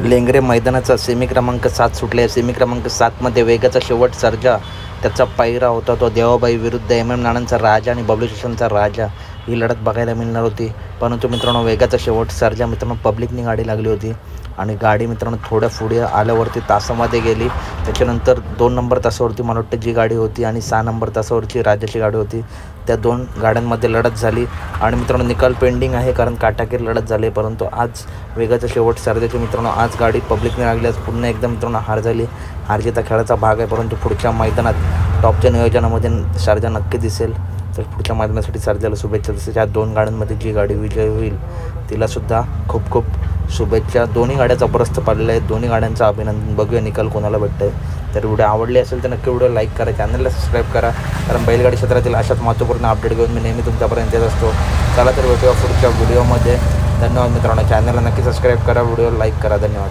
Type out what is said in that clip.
Lengare मैदानाचा semi क्रमांक 7 सुटले. Semi क्रमांक 7मध्ये वेगाचा शेवट सर्जा, त्याचा पायरा होता तो देवाबाई विरुद्ध MM नानांचा राजा आणि बबलू स्टेशनचा राजा. ही लढत बघायला मिळणार होती, परंतु मित्रांनो वेगाचा शेवट सर्जा मित्रांनो पब्लिकनी गाडी लागली होती आणि गाडी मित्रांनो थोड्या पुढे आल्यावरती तासामध्ये गेली. त्याच्यानंतर 2 नंबर तासावरती मला वाटतं जी गाडी होती आणि 6 नंबर तासावरची राजाची गाडी होती, त्या 2 गाड्यांमध्ये लढत झाली आणि मित्रांनो निकाल पेंडिंग आहे कारण काटाकीर लढत झाली. परंतु आज वेगाचा शेवट सर्जाची मित्रांनो आज गाडी पब्लिकने लागली. आज पुन्हा एकदा मित्रांनो हार झाली. हारजीता खेळाचा भाग आहे, परंतु पुढच्या मैदानात टॉपच्या नियोजनामध्ये सर्जा नक्की दिसेल. तर पुढच्या मैदानासाठी सर्जाला शुभेच्छा. तसेच या 2 गाड्यांमध्ये जी गाडी विजय होईल तिलासुद्धा खूप खूप शुभेच्छा. दोन्ही गाड्या जबरदस्त पाडलेल्या आहेत, दोन्ही गाड्यांचं अभिनंदन. बघूया निकाल कोणाला भेटतं आहे. तर व्हिडिओ आवडली असेल तर नक्की व्हिडिओ लाईक करा, चॅनलला सबस्क्राईब करा, कारण बैलगाडी क्षेत्रातील अशाच महत्त्वपूर्ण अपडेट घेऊन मी नेहमी तुमच्यापर्यंत येत असतो. चला तर भेटूया पुढच्या व्हिडिओमध्ये. धन्यवाद मित्रांनो. चॅनलला नक्की सबस्क्राईब करा, व्हिडिओ लाईक करा. धन्यवाद.